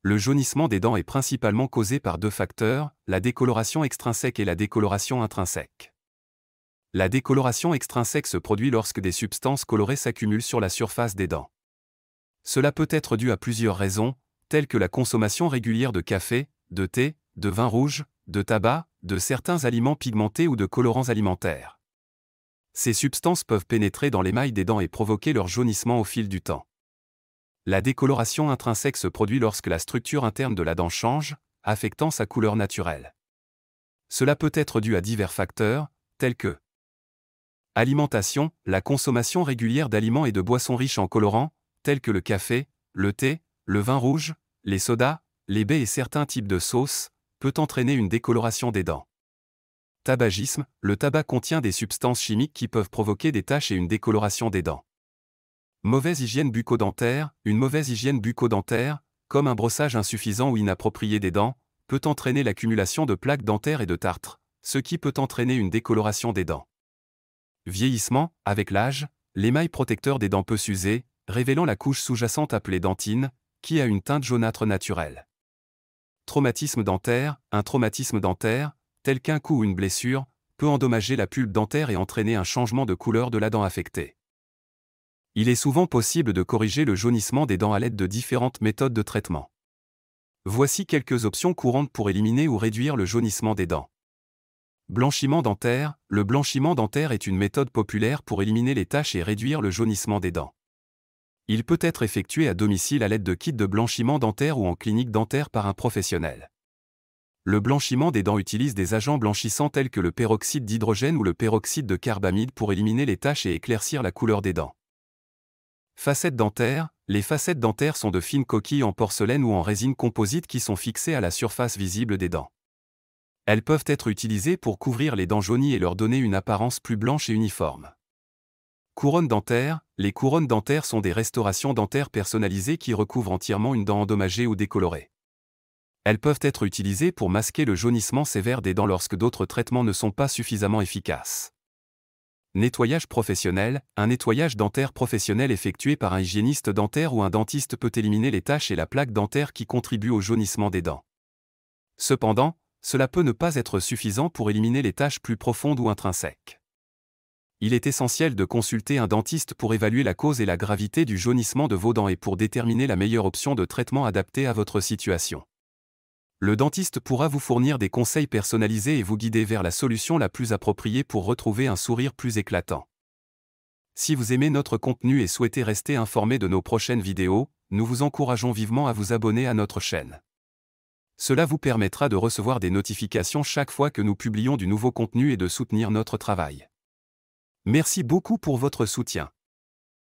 Le jaunissement des dents est principalement causé par deux facteurs, la décoloration extrinsèque et la décoloration intrinsèque. La décoloration extrinsèque se produit lorsque des substances colorées s'accumulent sur la surface des dents. Cela peut être dû à plusieurs raisons, telles que la consommation régulière de café, de thé, de vin rouge, de tabac, de certains aliments pigmentés ou de colorants alimentaires. Ces substances peuvent pénétrer dans l'émail des dents et provoquer leur jaunissement au fil du temps. La décoloration intrinsèque se produit lorsque la structure interne de la dent change, affectant sa couleur naturelle. Cela peut être dû à divers facteurs, tels que alimentation, la consommation régulière d'aliments et de boissons riches en colorants, tels que le café, le thé, le vin rouge, les sodas, les baies et certains types de sauces, peut entraîner une décoloration des dents. Tabagisme, le tabac contient des substances chimiques qui peuvent provoquer des taches et une décoloration des dents. Mauvaise hygiène bucco-dentaire, une mauvaise hygiène bucco-dentaire, comme un brossage insuffisant ou inapproprié des dents, peut entraîner l'accumulation de plaques dentaires et de tartre, ce qui peut entraîner une décoloration des dents. Vieillissement, avec l'âge, l'émail protecteur des dents peut s'user, révélant la couche sous-jacente appelée dentine, qui a une teinte jaunâtre naturelle. Traumatisme dentaire, un traumatisme dentaire, tel qu'un coup ou une blessure, peut endommager la pulpe dentaire et entraîner un changement de couleur de la dent affectée. Il est souvent possible de corriger le jaunissement des dents à l'aide de différentes méthodes de traitement. Voici quelques options courantes pour éliminer ou réduire le jaunissement des dents. Blanchiment dentaire, le blanchiment dentaire est une méthode populaire pour éliminer les taches et réduire le jaunissement des dents. Il peut être effectué à domicile à l'aide de kits de blanchiment dentaire ou en clinique dentaire par un professionnel. Le blanchiment des dents utilise des agents blanchissants tels que le peroxyde d'hydrogène ou le peroxyde de carbamide pour éliminer les taches et éclaircir la couleur des dents. Facettes dentaires, les facettes dentaires sont de fines coquilles en porcelaine ou en résine composite qui sont fixées à la surface visible des dents. Elles peuvent être utilisées pour couvrir les dents jaunies et leur donner une apparence plus blanche et uniforme. Couronnes dentaires, les couronnes dentaires sont des restaurations dentaires personnalisées qui recouvrent entièrement une dent endommagée ou décolorée. Elles peuvent être utilisées pour masquer le jaunissement sévère des dents lorsque d'autres traitements ne sont pas suffisamment efficaces. Nettoyage professionnel, un nettoyage dentaire professionnel effectué par un hygiéniste dentaire ou un dentiste peut éliminer les taches et la plaque dentaire qui contribuent au jaunissement des dents. Cependant, cela peut ne pas être suffisant pour éliminer les taches plus profondes ou intrinsèques. Il est essentiel de consulter un dentiste pour évaluer la cause et la gravité du jaunissement de vos dents et pour déterminer la meilleure option de traitement adaptée à votre situation. Le dentiste pourra vous fournir des conseils personnalisés et vous guider vers la solution la plus appropriée pour retrouver un sourire plus éclatant. Si vous aimez notre contenu et souhaitez rester informé de nos prochaines vidéos, nous vous encourageons vivement à vous abonner à notre chaîne. Cela vous permettra de recevoir des notifications chaque fois que nous publions du nouveau contenu et de soutenir notre travail. Merci beaucoup pour votre soutien.